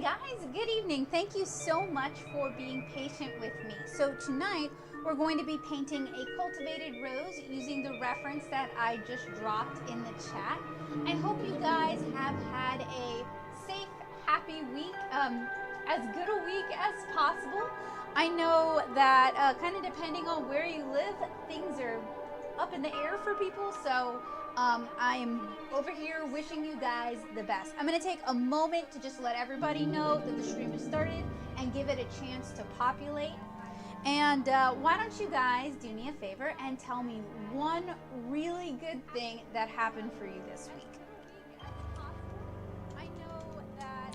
Hey guys, good evening. Thank you so much for being patient with me. So tonight we're going to be painting a cultivated rose using the reference that I just dropped in the chat. I hope you guys have had a safe, happy week, as good a week as possible. I know that kind of depending on where you live, things are up in the air for people, so I am over here wishing you guys the best. I'm going to take a moment to just let everybody know that the stream has started and give it a chance to populate. And why don't you guys do me a favor and tell me one really good thing that happened for you this week? I know that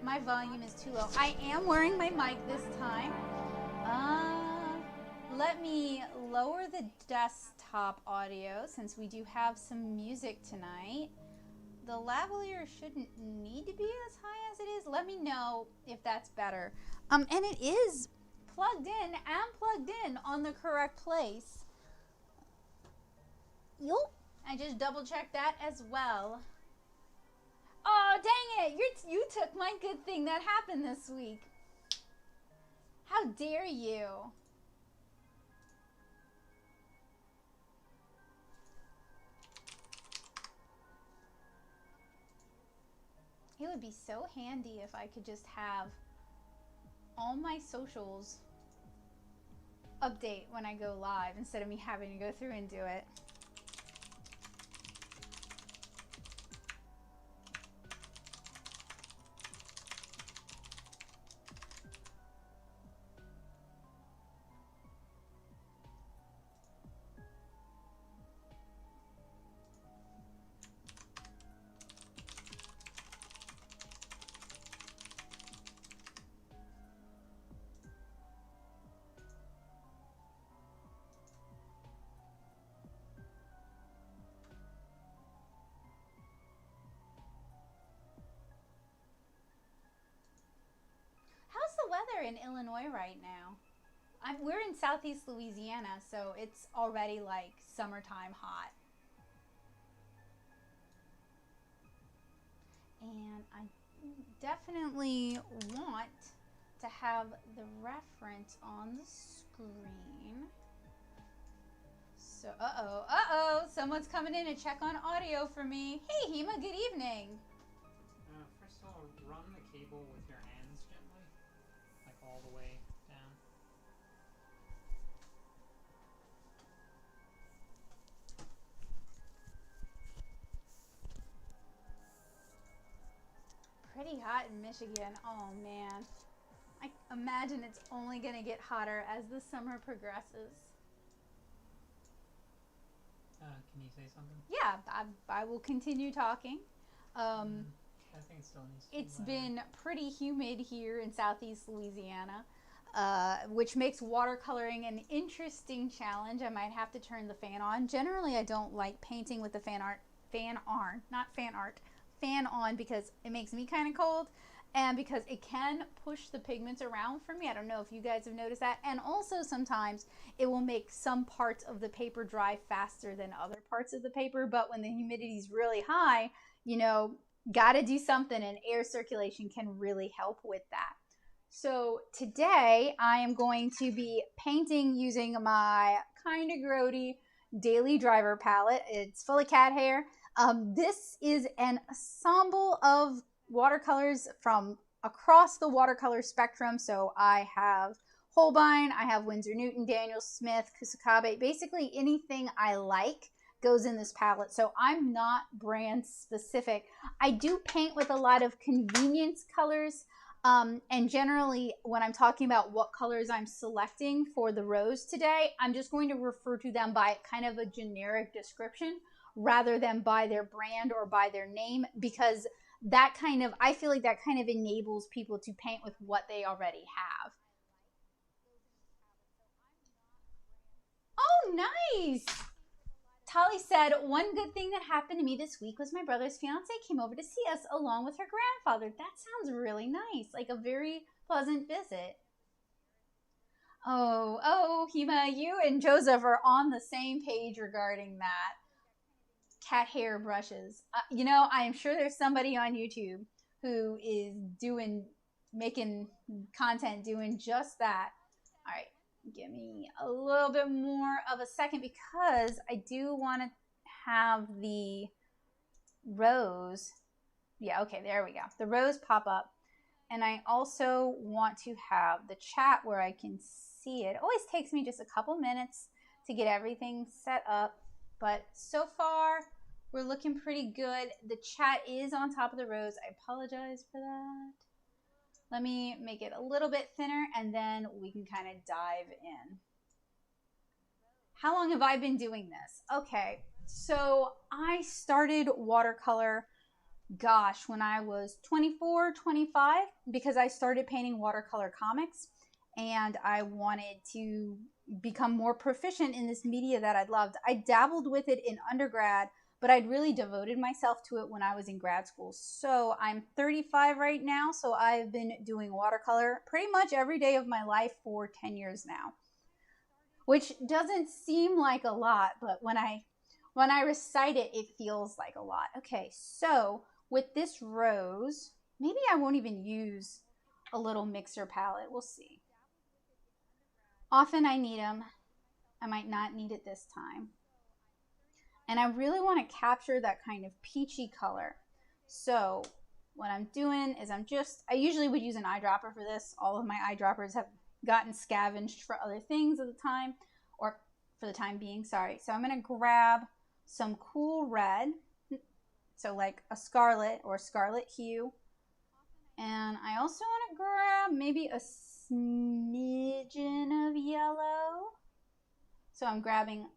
my volume is too low. I am wearing my mic this time. Let me lower the desktop audio since we do have some music tonight. The lavalier shouldn't need to be as high as it is. Let me know if that's better. And it is plugged in and plugged in on the correct place. Yup. I just double checked that as well. Oh, dang it! You took my good thing that happened this week. How dare you? It would be so handy if I could just have all my socials update when I go live instead of me having to go through and do it. Weather in Illinois right now. We're in Southeast Louisiana, so it's already like summertime hot. And I definitely want to have the reference on the screen. So, someone's coming in to check on audio for me. Hey, Hema, good evening. First of all, run the cable with your hands gently. Like all the way down. Pretty hot in Michigan. Oh man. I imagine it's only going to get hotter as the summer progresses. Can you say something? Yeah, I will continue talking. I think it still needs to be It's louder. been pretty humid here in Southeast Louisiana, which makes watercoloring an interesting challenge. I might have to turn the fan on. Generally, I don't like painting with the fan on because it makes me kind of cold and because it can push the pigments around for me. I don't know if you guys have noticed that. And also sometimes it will make some parts of the paper dry faster than other parts of the paper. But when the humidity is really high, you know, got to do something, and air circulation can really help with that. So today I am going to be painting using my kind of grody Daily Driver palette. It's full of cat hair. This is an ensemble of watercolors from across the watercolor spectrum. So I have Holbein, I have Winsor Newton, Daniel Smith, Kusakabe, basically anything I like goes in this palette. So I'm not brand specific. I do paint with a lot of convenience colors. And generally, when I'm talking about what colors I'm selecting for the rose today, I'm just going to refer to them by kind of a generic description rather than by their brand or by their name, because that kind of, I feel like that kind of enables people to paint with what they already have. Oh, nice. Tali said, one good thing that happened to me this week was my brother's fiance came over to see us along with her grandfather. That sounds really nice, like a very pleasant visit. Oh, Hema, you and Joseph are on the same page regarding that. Cat hair brushes. You know, I am sure there's somebody on YouTube who is making content doing just that. All right, give me a little bit more of a second because I do want to have the rose. Yeah, okay, there we go. The rose pop up. And I also want to have the chat where I can see it. It always takes me just a couple minutes to get everything set up. But so far, we're looking pretty good. The chat is on top of the rose. I apologize for that. Let me make it a little bit thinner and then we can kind of dive in. How long have I been doing this? Okay, so I started watercolor, gosh, when I was 24, 25, because I started painting watercolor comics and I wanted to become more proficient in this media that I'd loved. I dabbled with it in undergrad, but I'd really devoted myself to it when I was in grad school. So I'm 35 right now, so I've been doing watercolor pretty much every day of my life for 10 years now, which doesn't seem like a lot, but when I recite it, it feels like a lot. Okay, so with this rose, maybe I won't even use a little mixer palette. We'll see. Often I need them. I might not need it this time. And I really want to capture that kind of peachy color. So what I'm doing is I usually would use an eyedropper for this. All of my eyedroppers have gotten scavenged for other things at the time, or for the time being, sorry. So I'm going to grab some cool red, so like a scarlet or scarlet hue. And I also want to grab maybe a smidgen of yellow. So I'm grabbing,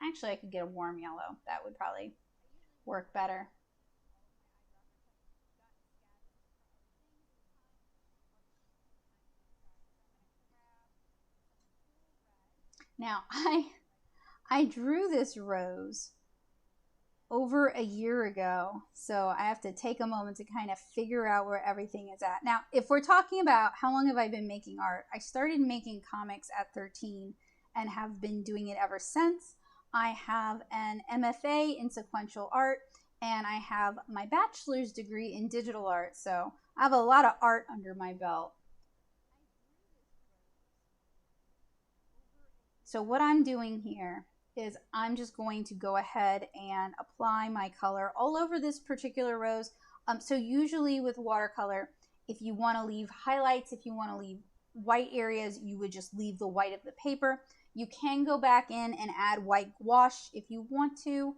actually I could get a warm yellow. That would probably work better. Now I drew this rose over a year ago, so I have to take a moment to kind of figure out where everything is at. Now, if we're talking about how long have I been making art, I started making comics at 13 and have been doing it ever since. I have an MFA in sequential art and I have my bachelor's degree in digital art, so I have a lot of art under my belt. So what I'm doing here is I'm just going to go ahead and apply my color all over this particular rose. So usually with watercolor, if you want to leave highlights, if you want to leave white areas, you would just leave the white of the paper. You can go back in and add white gouache if you want to.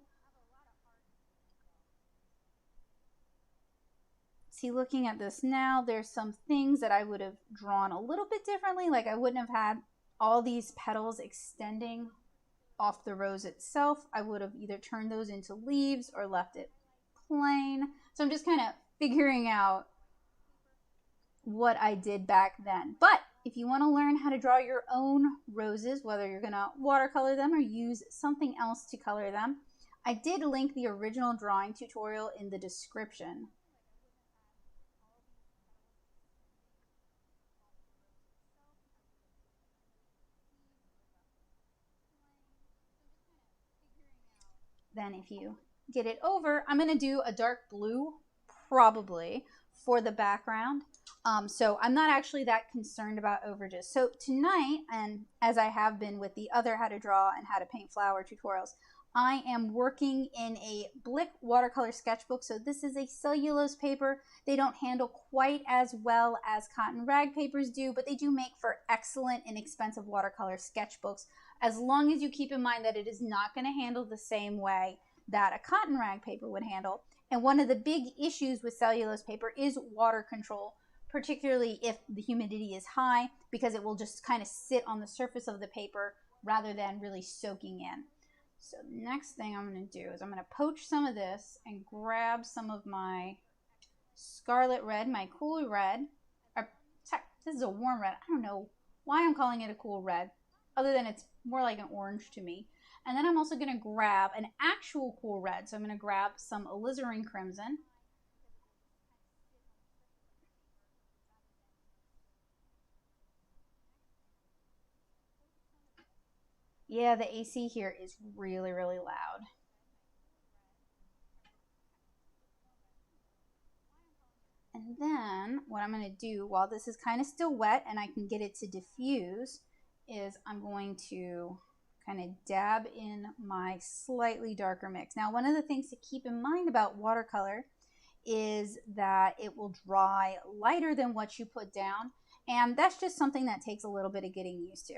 See, looking at this now, there's some things that I would have drawn a little bit differently. Like I wouldn't have had all these petals extending off the rose itself. I would have either turned those into leaves or left it plain. So I'm just kind of figuring out what I did back then. But if you want to learn how to draw your own roses, whether you're going to watercolor them or use something else to color them, I did link the original drawing tutorial in the description. Then if you get it over, I'm going to do a dark blue probably for the background. So I'm not actually that concerned about overages. So tonight, and as I have been with the other how to draw and how to paint flower tutorials, I am working in a Blick watercolor sketchbook. So this is a cellulose paper. They don't handle quite as well as cotton rag papers do, but they do make for excellent inexpensive watercolor sketchbooks, as long as you keep in mind that it is not going to handle the same way that a cotton rag paper would handle. And one of the big issues with cellulose paper is water control, particularly if the humidity is high, because it will just kind of sit on the surface of the paper rather than really soaking in. So the next thing I'm going to do is I'm going to poach some of this and grab some of my scarlet red, my cool red. Or, sorry, this is a warm red. I don't know why I'm calling it a cool red, other than it's more like an orange to me. And then I'm also going to grab an actual cool red. So I'm going to grab some alizarin crimson. Yeah, the AC here is really, really loud. And then what I'm going to do while this is kind of still wet and I can get it to diffuse is I'm going to kind of dab in my slightly darker mix. Now, one of the things to keep in mind about watercolor is that it will dry lighter than what you put down, and that's just something that takes a little bit of getting used to.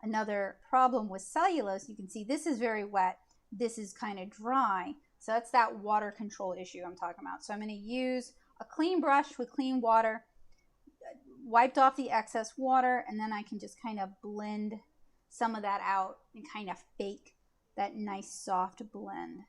Another problem with cellulose, you can see this is very wet, this is kind of dry, so that's that water control issue I'm talking about. So I'm going to use a clean brush with clean water, wiped off the excess water, and then I can just kind of blend some of that out and kind of fake that nice soft blend.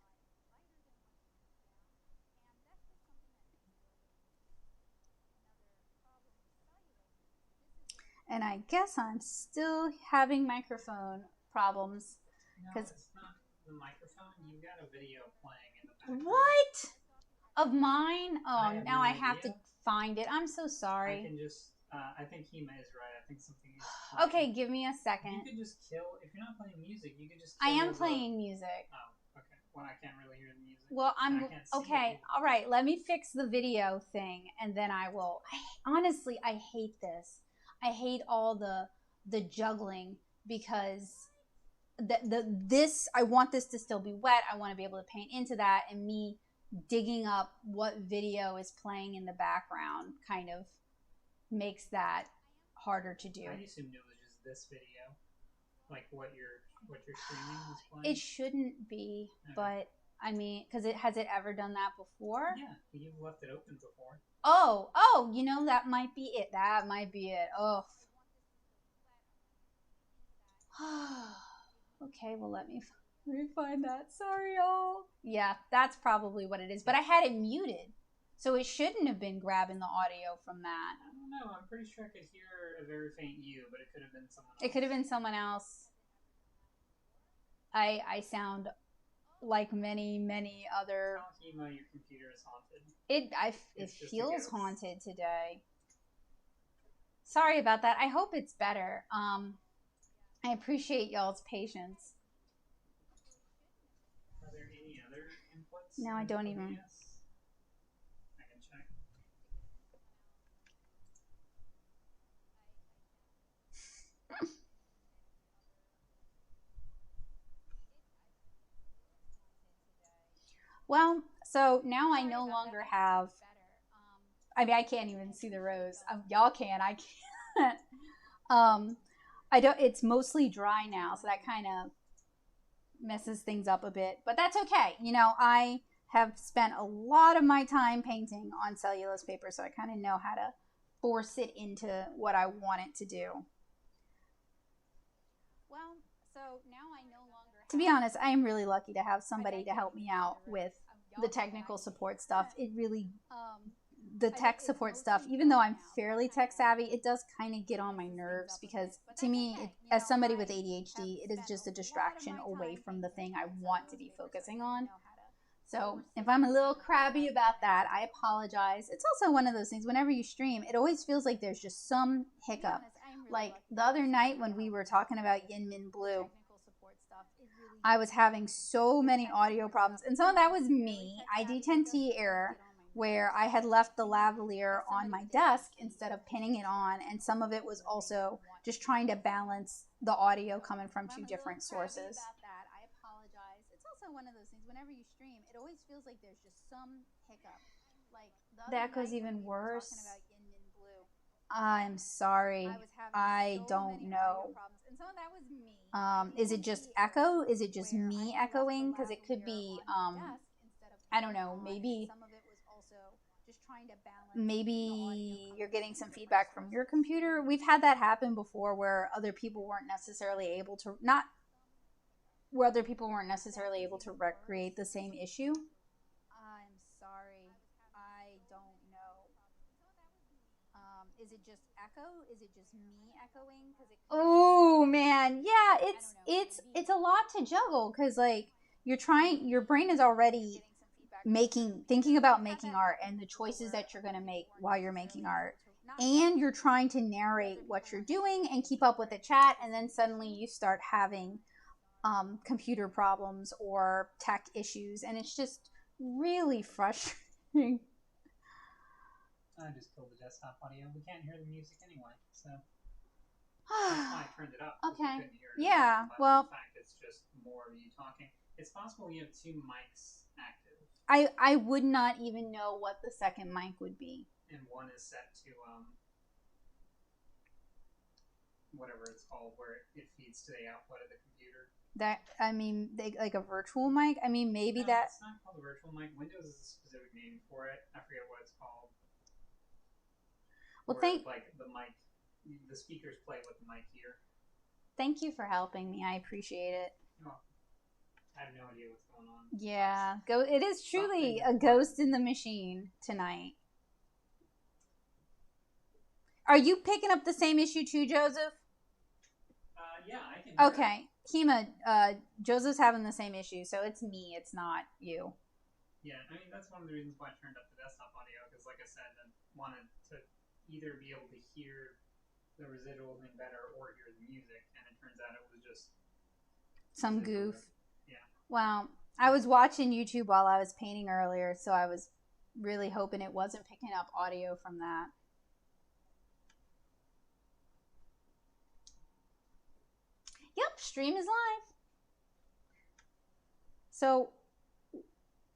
And I guess I'm still having microphone problems. No, it's not the microphone. You've got a video playing in the background. What? Of mine? Oh, now I have to find it. I'm so sorry. I can just, I think Hema is right. I think something is playing. Okay, give me a second. You could just kill, if you're not playing music, you could just I am playing music. Oh, okay. Well, I can't really hear the music. Well, okay. All right, let me fix the video thing and then I will. Honestly, I hate this. I hate all the juggling because this I want this to still be wet. I want to be able to paint into that, and me digging up what video is playing in the background kind of makes that harder to do. I assumed it was just this video, like what you're streaming is playing. It shouldn't be, but I mean, because has it ever done that before? Yeah, you've left it open before. Oh, you know, that might be it. That might be it. Oh. Okay, well, let me find that. Sorry, y'all. Yeah, that's probably what it is. But I had it muted, so it shouldn't have been grabbing the audio from that. I don't know. I'm pretty sure I could hear a very faint you, but it could have been someone else. It could have been someone else. I sound like many other. Hema, your computer is haunted. It feels haunted today. Sorry about that. I hope it's better. I appreciate y'all's patience. Are there any other inputs? No, I don't even. I can check. Well, so now I no longer have. I mean, I can't even see the rose. Y'all can. I can't. I don't. It's mostly dry now, so that kind of messes things up a bit. But that's okay. You know, I have spent a lot of my time painting on cellulose paper, so I kind of know how to force it into what I want it to do. Well, so now I no longer. To be honest, I am really lucky to have somebody to help me out with the technical support stuff. It really. The tech support stuff, even though I'm fairly tech savvy, it does kind of get on my nerves because to me, as somebody with ADHD, it is just a distraction away from the thing I want to be focusing on. So if I'm a little crabby about that, I apologize. It's also one of those things, whenever you stream, it always feels like there's just some hiccup. Like the other night when we were talking about Yin Min Blue, I was having so many audio problems, and some of that was me, ID10T error, where I had left the lavalier on my desk instead of pinning it on, and some of it was also just trying to balance the audio coming from two different sources. I apologize. It's also one of those things, whenever you stream, it always feels like there's just some hiccup. Like that goes even worse. I'm sorry. I don't know. And some of that was me. Is it just echo? Is it just me echoing? Because it could be, I don't know, maybe you're getting some feedback from your computer. We've had that happen before where other people weren't necessarily able to recreate the same issue. I'm sorry. I don't know. Is it just echo? Is it just me echoing? Oh man, yeah, it's a lot to juggle because like your brain is already thinking about making art and the choices that you're going to make while you're making art, and you're trying to narrate what you're doing and keep up with the chat, and then suddenly you start having computer problems or tech issues, and it's just really frustrating. I just killed the desktop audio. We can't hear the music anyway, so that's why I turned it up. Okay. We couldn't hear it Yeah. but Well, in fact, it's just more of you talking. It's possible you have two mics active. I would not even know what the second mic would be. And one is set to whatever it's called, where it feeds to the output of the computer. That, I mean, like a virtual mic. I mean, maybe no, that. It's not called a virtual mic. Windows is a specific name for it. I forget what it's called. Well, where, like the mic, the speakers play with the mic here. Thank you for helping me. I appreciate it. Oh, I have no idea what's going on. Yeah, it is truly a ghost in the machine tonight. Are you picking up the same issue too, Joseph? Yeah, I can. Okay, Hema, Joseph's having the same issue, so it's me. It's not you. Yeah, I mean that's one of the reasons why I turned up the desktop audio, because, like I said, I wanted to either be able to hear the residual thing better or hear the music, and it turns out it was just some goof. Yeah. Well, I was watching YouTube while I was painting earlier, so I was really hoping it wasn't picking up audio from that. Yep, stream is live. So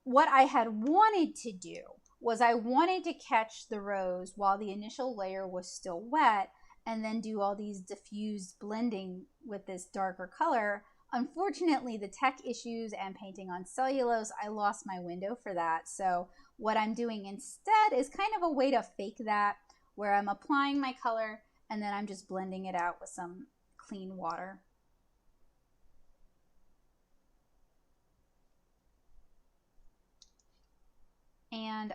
what I had wanted to do was I wanted to catch the rose while the initial layer was still wet and then do all these diffused blending with this darker color. Unfortunately, the tech issues and painting on cellulose, I lost my window for that. So what I'm doing instead is kind of a way to fake that, where I'm applying my color and then I'm just blending it out with some clean water. And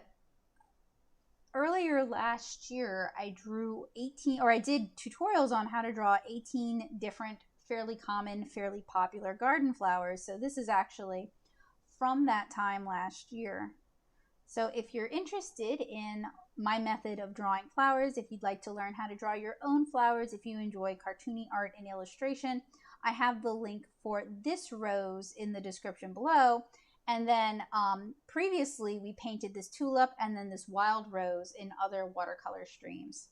earlier last year, I did tutorials on how to draw 18 different fairly common, fairly popular garden flowers. So this is actually from that time last year. So if you're interested in my method of drawing flowers, if you'd like to learn how to draw your own flowers, if you enjoy cartoony art and illustration, I have the link for this rose in the description below. And then previously we painted this tulip and then this wild rose in other watercolor streams.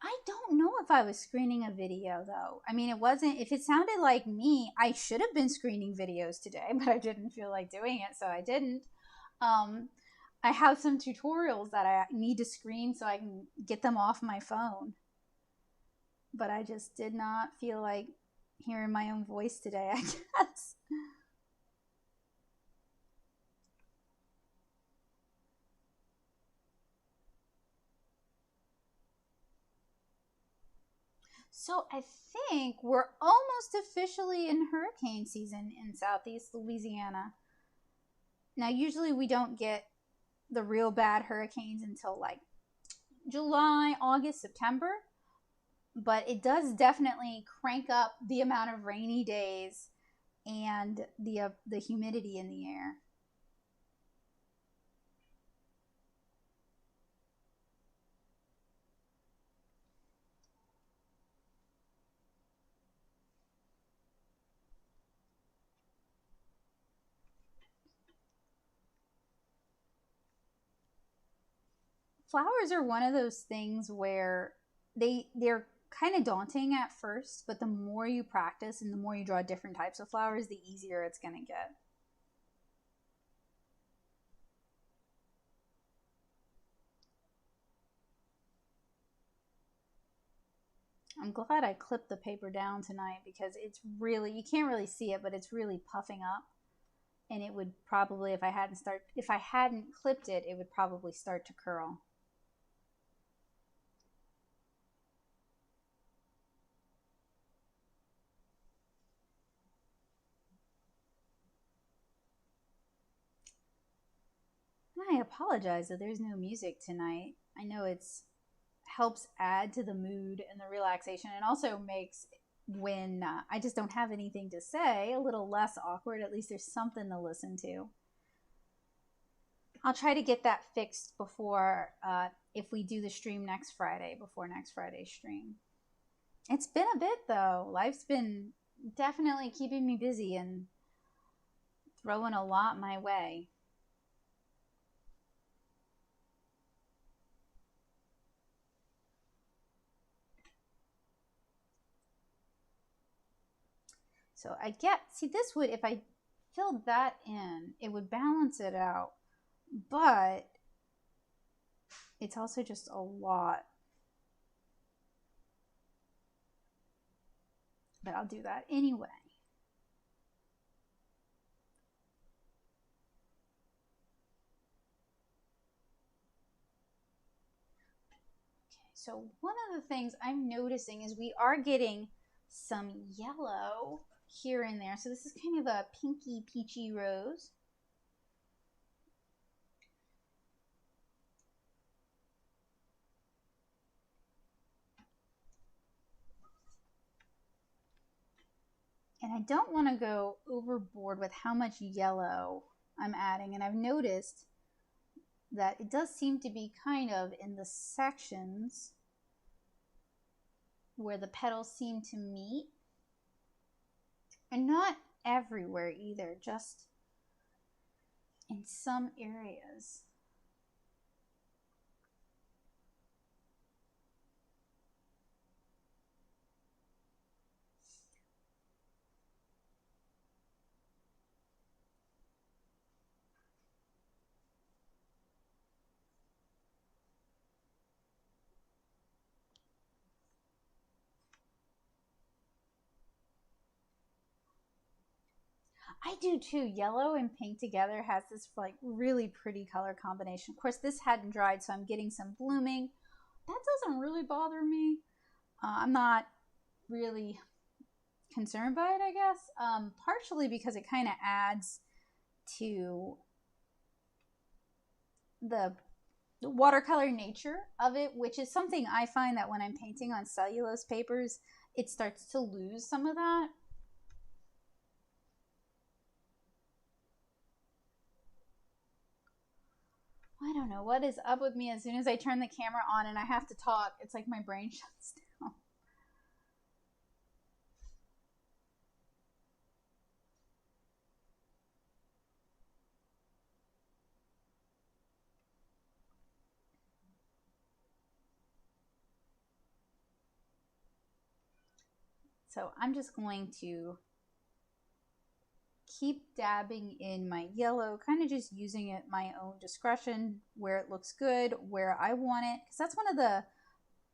I don't know if I was screening a video though. I mean, it wasn't, if it sounded like me, I should have been screening videos today, but I didn't feel like doing it, so I didn't. I have some tutorials that I need to screen so I can get them off my phone. But I just did not feel like hearing my own voice today, I guess. So I think we're almost officially in hurricane season in Southeast Louisiana. Now, usually we don't get the real bad hurricanes until like July, August, September. But it does definitely crank up the amount of rainy days and the humidity in the air. Flowers are one of those things where they're kind of daunting at first, but the more you practice and the more you draw different types of flowers, the easier it's going to get. I'm glad I clipped the paper down tonight because it's really, you can't really see it, but it's really puffing up. And it would probably, if I hadn't clipped it, it would probably start to curl. I apologize that there's no music tonight. I know it's helps add to the mood and the relaxation, and also makes when I just don't have anything to say, a little less awkward. At least there's something to listen to. I'll try to get that fixed before, if we do the stream next Friday, before next Friday's stream. It's been a bit though. Life's been definitely keeping me busy and throwing a lot my way. So see, this would, if I filled that in, it would balance it out. But it's also just a lot. But I'll do that anyway. Okay, so one of the things I'm noticing is we are getting some yellow here and there. So this is kind of a pinky peachy rose. And I don't want to go overboard with how much yellow I'm adding. And I've noticed that it does seem to be kind of in the sections where the petals seem to meet. And not everywhere either, just in some areas. I do too. Yellow and pink together has this like really pretty color combination. Of course, this hadn't dried, so I'm getting some blooming. That doesn't really bother me. I'm not really concerned by it, I guess. Partially because it kind of adds to the watercolor nature of it, which is something I find that when I'm painting on cellulose papers, it starts to lose some of that. I don't know what is up with me. As soon as I turn the camera on and I have to talk, it's like my brain shuts down. So I'm just going to keep dabbing in my yellow, kind of just using it my own discretion, where it looks good, where I want it. Because that's one of the,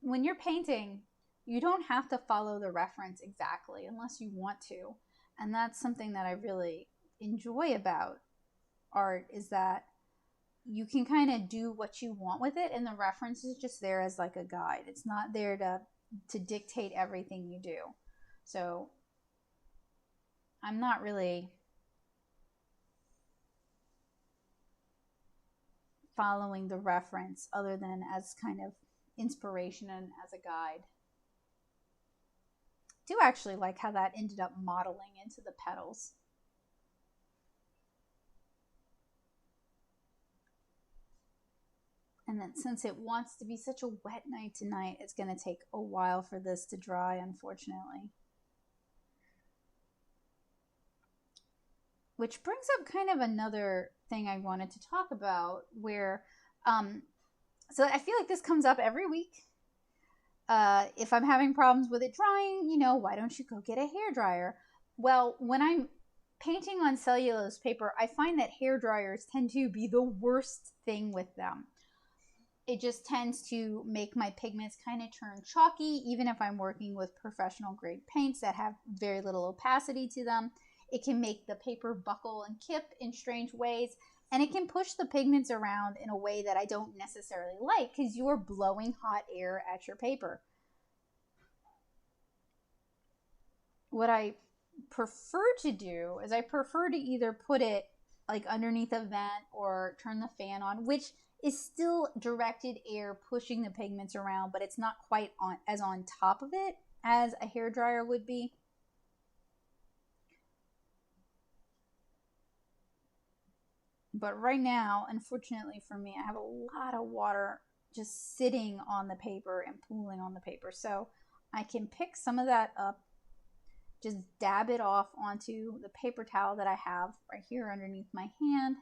when you're painting, you don't have to follow the reference exactly unless you want to. And that's something that I really enjoy about art, is that you can kind of do what you want with it, and the reference is just there as like a guide. It's not there to dictate everything you do. So I'm not really following the reference other than as kind of inspiration and as a guide. I do actually like how that ended up modeling into the petals. And then since it wants to be such a wet night tonight, it's going to take a while for this to dry, unfortunately. Which brings up kind of another thing I wanted to talk about, where, so I feel like this comes up every week. If I'm having problems with it drying, why don't you go get a hair dryer? Well, when I'm painting on cellulose paper, I find that hair dryers tend to be the worst thing with them. It just tends to make my pigments kind of turn chalky, even if I'm working with professional grade paints that have very little opacity to them. It can make the paper buckle and kip in strange ways, and it can push the pigments around in a way that I don't necessarily like, because you're blowing hot air at your paper. What I prefer to do is I prefer to either put it like underneath a vent or turn the fan on, which is still directed air pushing the pigments around, but it's not quite on top of it. as a hairdryer would be. But right now, unfortunately for me, I have a lot of water just sitting on the paper and pooling on the paper. So I can pick some of that up, just dab it off onto the paper towel that I have right here underneath my hand.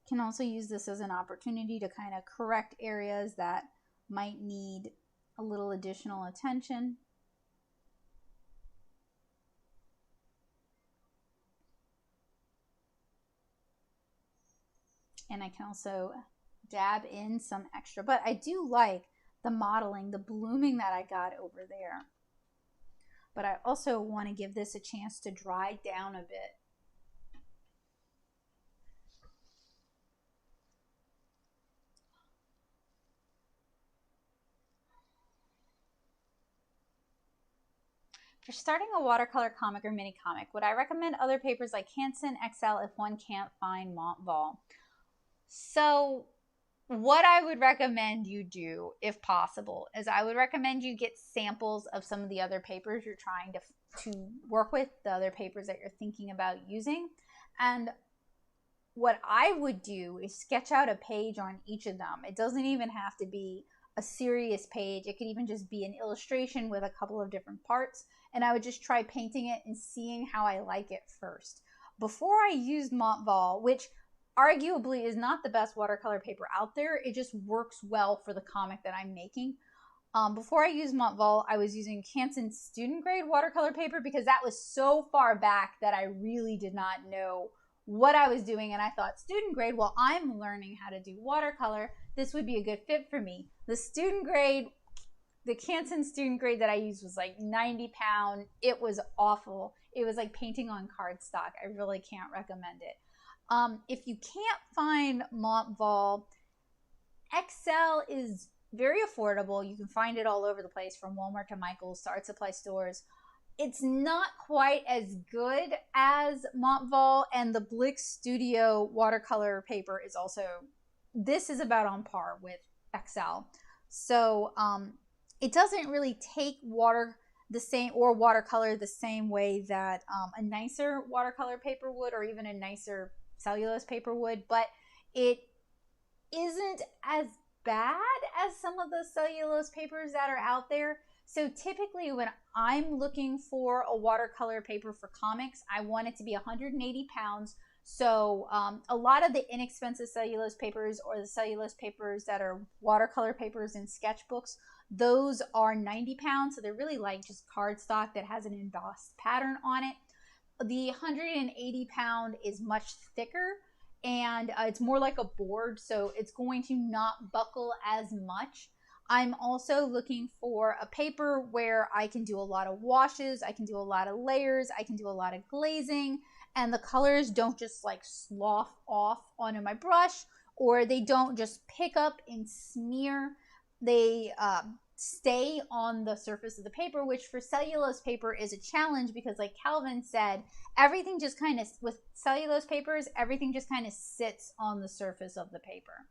Can also use this as an opportunity to kind of correct areas that might need a little additional attention. And I can also dab in some extra, but I do like the modeling, the blooming that I got over there. But I also want to give this a chance to dry down a bit. For starting a watercolor comic or mini comic, would I recommend other papers like Canson XL if one can't find Montvol? So what I would recommend you do, if possible, is I would recommend you get samples of some of the other papers you're trying to work with, the other papers that you're thinking about using. And what I would do is sketch out a page on each of them. It doesn't even have to be a serious page. It could even just be an illustration with a couple of different parts. And I would just try painting it and seeing how I like it first. Before I used Montvol, which arguably is not the best watercolor paper out there, it just works well for the comic that I'm making. Before I used Montvol, I was using Canson student grade watercolor paper because that was so far back that I really did not know what I was doing. And I thought, student grade, well, I'm learning how to do watercolor. This would be a good fit for me. The student grade, the Canson student grade that I used was like 90 pound. It was awful. It was like painting on cardstock. I really can't recommend it. If you can't find Montvol, XL is very affordable. You can find it all over the place, from Walmart to Michael's to art supply stores. It's not quite as good as Montvol, and the Blick Studio watercolor paper is also, this is about on par with XL. So it doesn't really take water the same, or watercolor the same way that a nicer watercolor paper would, or even a nicer cellulose paper would, but it isn't as bad as some of the cellulose papers that are out there. So typically when I'm looking for a watercolor paper for comics, I want it to be 180 pounds. So a lot of the inexpensive cellulose papers, or the cellulose papers that are watercolor papers in sketchbooks, those are 90 pounds. So they're really like just cardstock that has an embossed pattern on it. The 180 pound is much thicker, and it's more like a board, so it's going to not buckle as much. I'm also looking for a paper where I can do a lot of washes, I can do a lot of layers, I can do a lot of glazing, and the colors don't just like slough off onto my brush, or they don't just pick up and smear. They stay on the surface of the paper, which for cellulose paper is a challenge because, like Calvin said, everything just kind of, with cellulose papers, everything just kind of sits on the surface of the paper.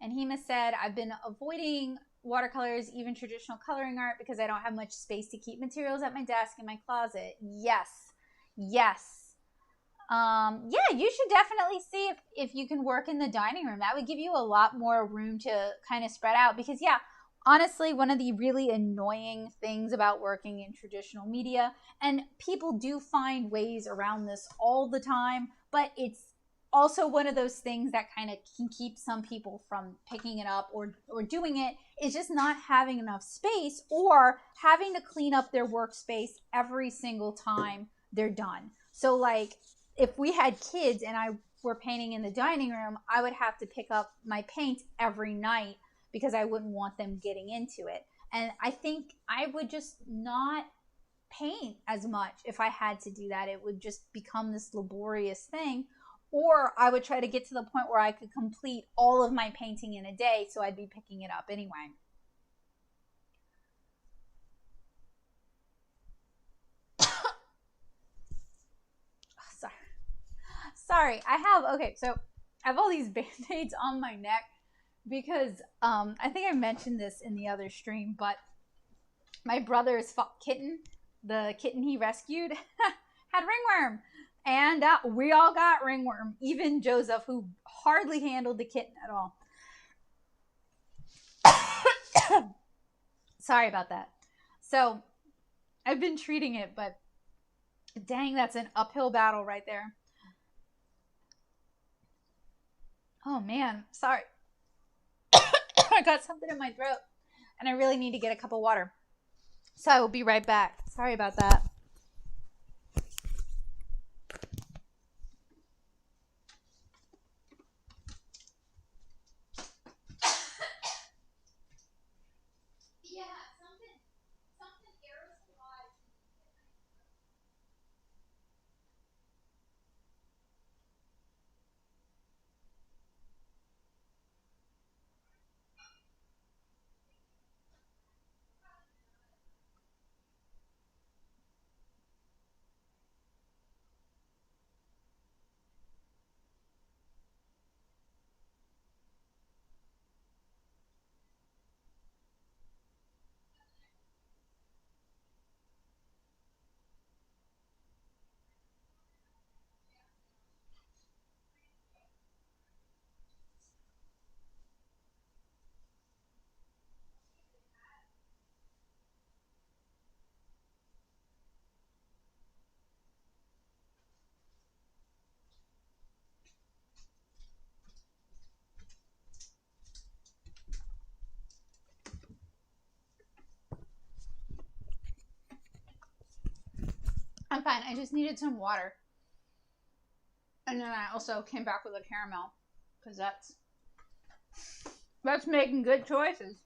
And Hema said, I've been avoiding watercolors, even traditional coloring art, because I don't have much space to keep materials at my desk in my closet. Yes. Yeah, you should definitely see if you can work in the dining room. That would give you a lot more room to kind of spread out, because yeah, honestly, one of the really annoying things about working in traditional media, and people do find ways around this all the time, but it's also one of those things that kind of can keep some people from picking it up or doing it, is just not having enough space, or having to clean up their workspace every single time they're done. So like, if we had kids and I were painting in the dining room, I would have to pick up my paint every night because I wouldn't want them getting into it. And I think I would just not paint as much if I had to do that. It would just become this laborious thing. Or I would try to get to the point where I could complete all of my painting in a day, so I'd be picking it up anyway. Sorry, I have, okay, so I have all these band-aids on my neck because I think I mentioned this in the other stream, but my brother's kitten, the kitten he rescued, had ringworm. And we all got ringworm, even Joseph, who hardly handled the kitten at all. Sorry about that. So I've been treating it, but dang, that's an uphill battle right there. Oh man, sorry. I got something in my throat and I really need to get a cup of water. So I will be right back. Sorry about that. I'm fine. I just needed some water. And then I also came back with a caramel because that's making good choices.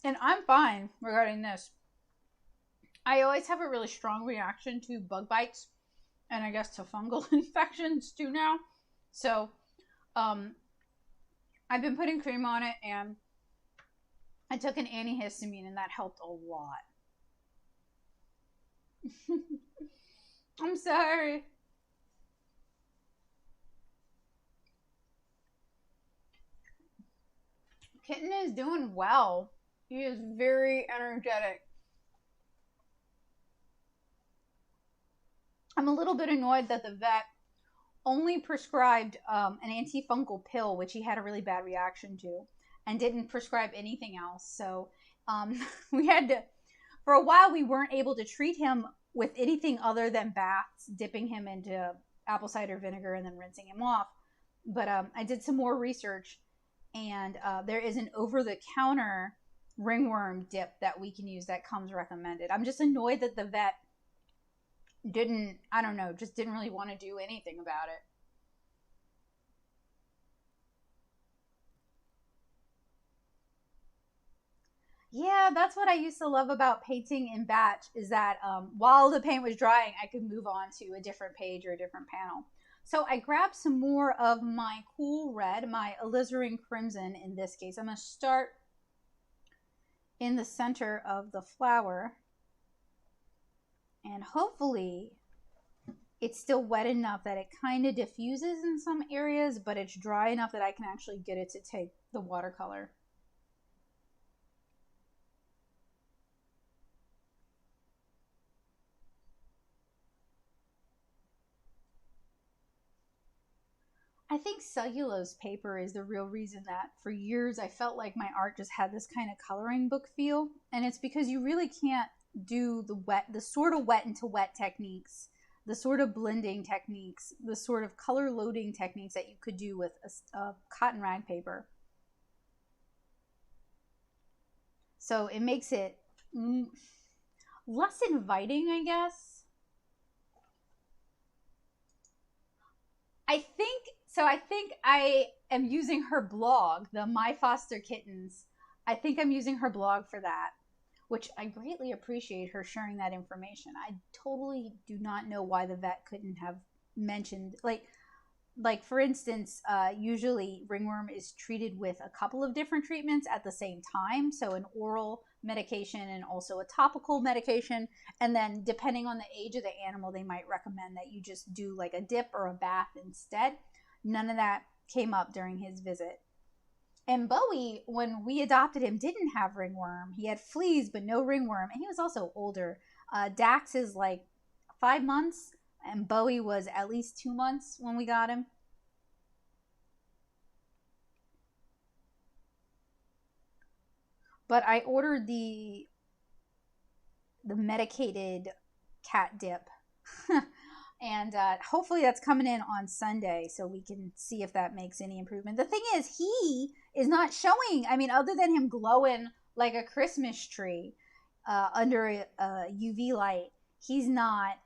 And I'm fine regarding this. I always have a really strong reaction to bug bites and I guess to fungal infections too now. So, I've been putting cream on it and I took an antihistamine and that helped a lot. I'm sorry. Kitten is doing well. He is very energetic. I'm a little bit annoyed that the vet only prescribed an antifungal pill, which he had a really bad reaction to, and didn't prescribe anything else. So we had to, for a while, we weren't able to treat him with anything other than baths, dipping him into apple cider vinegar and then rinsing him off. But I did some more research, and there is an over-the-counter ringworm dip that we can use that comes recommended. I'm just annoyed that the vet didn't really want to do anything about it. Yeah, that's what I used to love about painting in batch is that while the paint was drying, I could move on to a different page or a different panel. So I grabbed some more of my cool red, my alizarin crimson in this case. I'm going to start in the center of the flower. And hopefully it's still wet enough that it kind of diffuses in some areas, but it's dry enough that I can actually get it to take the watercolor. I think cellulose paper is the real reason that for years I felt like my art just had this kind of coloring book feel. And it's because you really can't do the sort of wet into wet techniques, the sort of blending techniques, the sort of color loading techniques that you could do with a cotton rag paper. So it makes it less inviting, I guess. I think I am using her blog, the My Foster Kittens. I think I'm using her blog for that, which I greatly appreciate her sharing that information. I totally do not know why the vet couldn't have mentioned, like for instance, usually ringworm is treated with a couple of different treatments at the same time. So an oral medication and also a topical medication. And then depending on the age of the animal, they might recommend that you just do like a dip or a bath instead. None of that came up during his visit. And Bowie, when we adopted him, didn't have ringworm. He had fleas, but no ringworm. And he was also older. Dax is like 5 months, and Bowie was at least 2 months when we got him. But I ordered the medicated cat dip. And hopefully that's coming in on Sunday so we can see if that makes any improvement. The thing is, he is not showing, I mean, other than him glowing like a Christmas tree under a UV light, he's not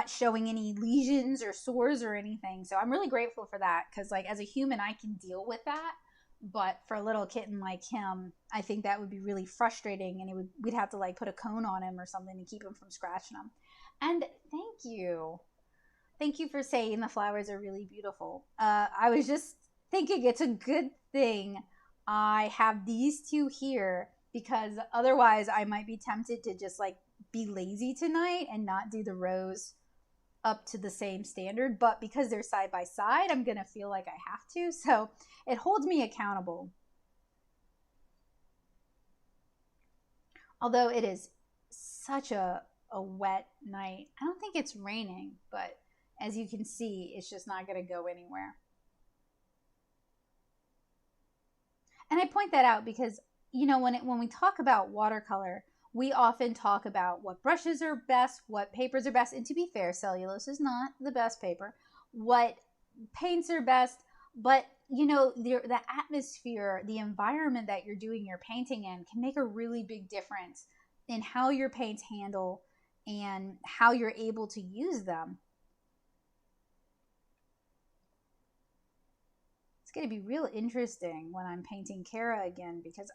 showing any lesions or sores or anything. So I'm really grateful for that, because like as a human, I can deal with that. But for a little kitten like him, I think that would be really frustrating, and we'd have to like put a cone on him or something to keep him from scratching him. And thank you for saying the flowers are really beautiful. I was just thinking it's a good thing I have these two here, because otherwise I might be tempted to just like be lazy tonight and not do the rows up to the same standard. But because they're side by side, I'm gonna feel like I have to, so it holds me accountable. Although it is such a wet night. I don't think it's raining, but as you can see, it's just not going to go anywhere. And I point that out because, you know, when we talk about watercolor, we often talk about what brushes are best, what papers are best. And to be fair, cellulose is not the best paper. What paints are best, but you know, the atmosphere, the environment that you're doing your painting in can make a really big difference in how your paints handle and how you're able to use them. It's going to be real interesting when I'm painting Kara again, because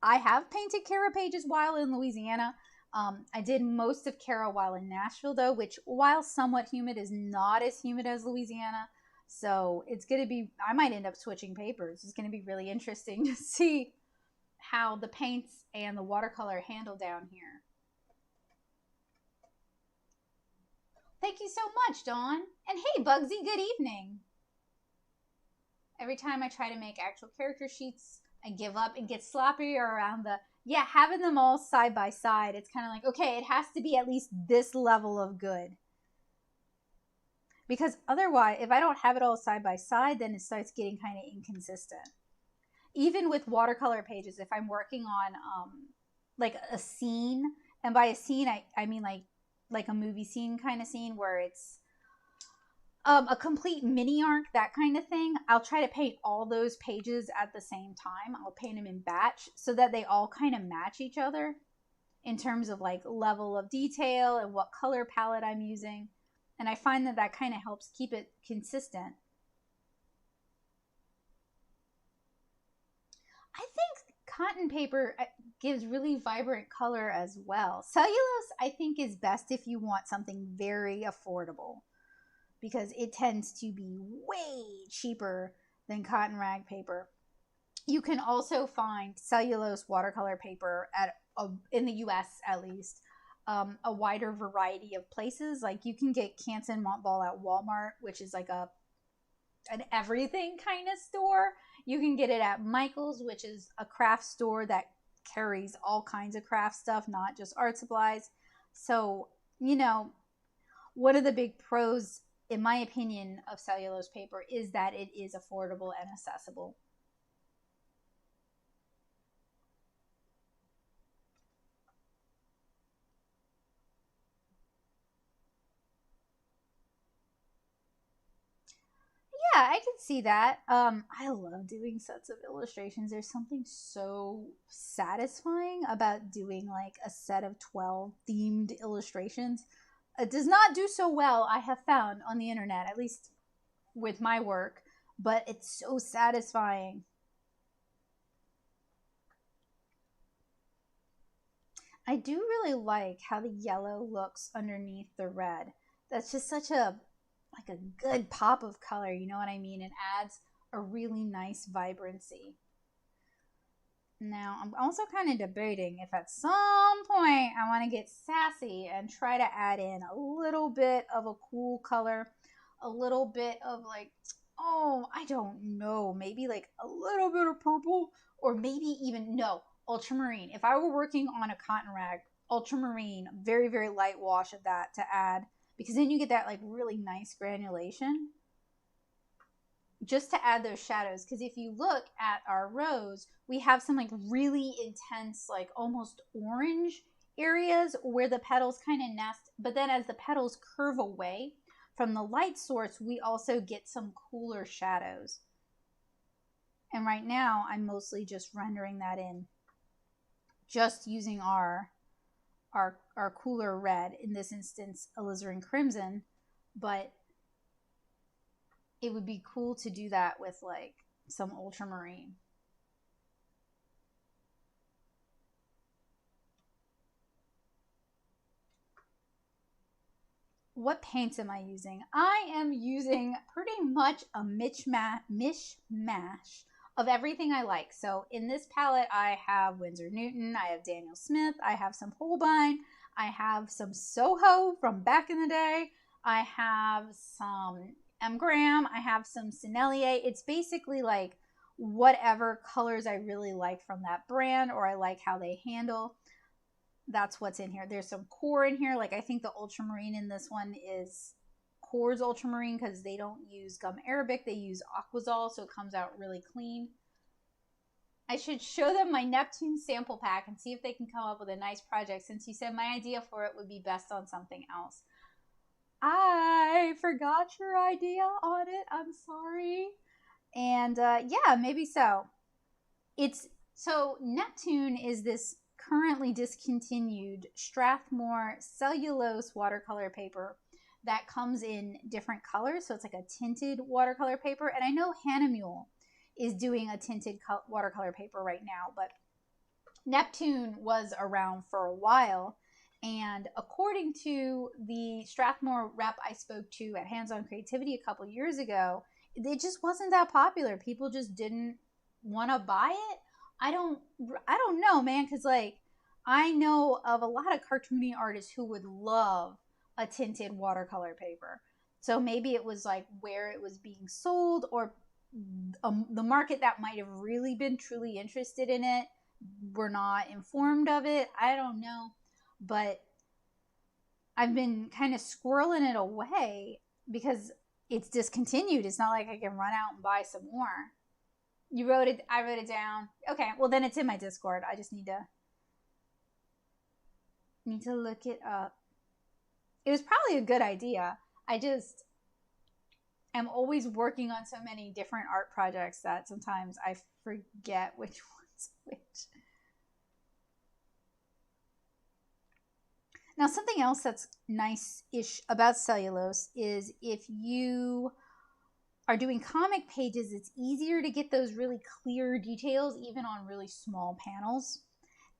I have painted Kara pages while in Louisiana. I did most of Kara while in Nashville, though, which, while somewhat humid, is not as humid as Louisiana. So it's going to be, I might end up switching papers. It's going to be really interesting to see how the paints and the watercolor handle down here. Thank you so much, Dawn. And hey, Bugsy, good evening. Every time I try to make actual character sheets, I give up and get sloppier around having them all side by side. It's kind of like, okay, it has to be at least this level of good. Because otherwise, if I don't have it all side by side, then it starts getting kind of inconsistent. Even with watercolor pages, if I'm working on like a scene, and by a scene, I mean like a movie scene kind of scene where it's a complete mini arc, that kind of thing, I'll try to paint all those pages at the same time. I'll paint them in batch so that they all kind of match each other in terms of like level of detail and what color palette I'm using. And I find that that kind of helps keep it consistent. I think cotton paper gives really vibrant color as well. Cellulose, I think, is best if you want something very affordable, because it tends to be way cheaper than cotton rag paper. You can also find cellulose watercolor paper in the US, at least, a wider variety of places. Like you can get Canson Montball at Walmart, which is like an everything kind of store. You can get it at Michael's, which is a craft store that carries all kinds of craft stuff, not just art supplies. So, you know, one of the big pros, in my opinion, of cellulose paper is that it is affordable and accessible. Yeah, I can see that. I love doing sets of illustrations. There's something so satisfying about doing like a set of 12 themed illustrations. It does not do so well, I have found, on the internet, at least with my work, but it's so satisfying. I do really like how the yellow looks underneath the red. That's just such a good pop of color, you know what I mean? It adds a really nice vibrancy. Now, I'm also kind of debating if at some point I want to get sassy and try to add in a little bit of a cool color, a little bit of like, oh, I don't know, maybe like a little bit of purple, or maybe even, no, ultramarine. If I were working on a cotton rag, ultramarine, very, very light wash of that to add, because then you get that like really nice granulation just to add those shadows. Because if you look at our rose, we have some like really intense, like almost orange areas where the petals kind of nest. But then as the petals curve away from the light source, we also get some cooler shadows. And right now, I'm mostly just rendering that in, just using our cooler red, in this instance, alizarin crimson. But it would be cool to do that with like some ultramarine. What paints am I using? I am using pretty much a mishmash of everything I like. So in this palette, I have Winsor Newton, I have Daniel Smith, I have some Holbein, I have some Soho from back in the day, I have some M. Graham, I have some Sennelier. It's basically like whatever colors I really like from that brand, or I like how they handle. That's what's in here. There's some core in here. Like I think the ultramarine in this one is core's ultramarine because they don't use gum arabic. They use aquazol, so it comes out really clean. I should show them my Neptune sample pack and see if they can come up with a nice project, since you said my idea for it would be best on something else. I forgot your idea on it. I'm sorry. And yeah, maybe so. So Neptune is this currently discontinued Strathmore cellulose watercolor paper that comes in different colors. So it's like a tinted watercolor paper. And I know Hahnemühle is doing a tinted watercolor paper right now, but Neptune was around for a while. And according to the Strathmore rep I spoke to at Hands On Creativity a couple years ago, it just wasn't that popular. People just didn't want to buy it. I don't know, man, because like I know of a lot of cartoony artists who would love a tinted watercolor paper. So maybe it was like where it was being sold, or the market that might have really been truly interested in it were not informed of it. I don't know, but I've been kind of squirreling it away because it's discontinued. It's not like I can run out and buy some more. You wrote it. I wrote it down. Okay, well then it's in my Discord. I just need to look it up. It was probably a good idea. I just am always working on so many different art projects that sometimes I forget which one's which. Now, something else that's nice-ish about cellulose is if you are doing comic pages, it's easier to get those really clear details even on really small panels.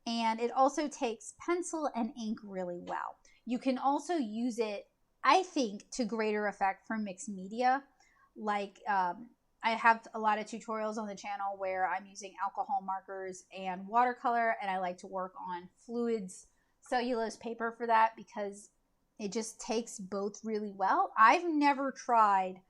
And it also takes pencil and ink really well. You can also use it, I think, to greater effect for mixed media. Like I have a lot of tutorials on the channel where I'm using alcohol markers and watercolor, and I like to work on fluids cellulose paper for that because it just takes both really well. I've never tried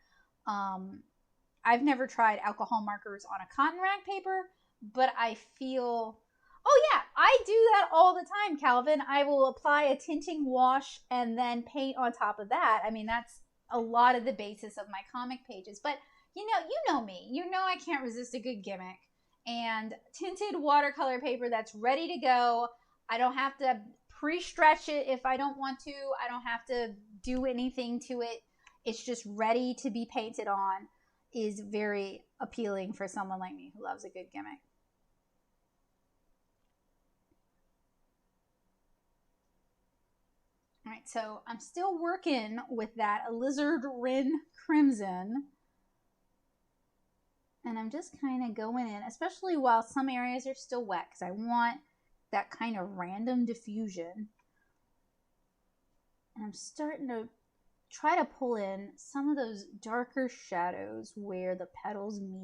alcohol markers on a cotton rag paper, but I feel, oh yeah, I do that all the time, Calvin. I will apply a tinting wash and then paint on top of that. I mean, that's a lot of the basis of my comic pages. But you know me. You know I can't resist a good gimmick. And tinted watercolor paper that's ready to go. I don't have to pre-stretch it if I don't want to. I don't have to do anything to it. It's just ready to be painted on, is very appealing for someone like me who loves a good gimmick. All right, so I'm still working with that alizarin crimson. And I'm just kind of going in, especially while some areas are still wet, because I want that kind of random diffusion. And I'm starting to try to pull in some of those darker shadows where the petals meet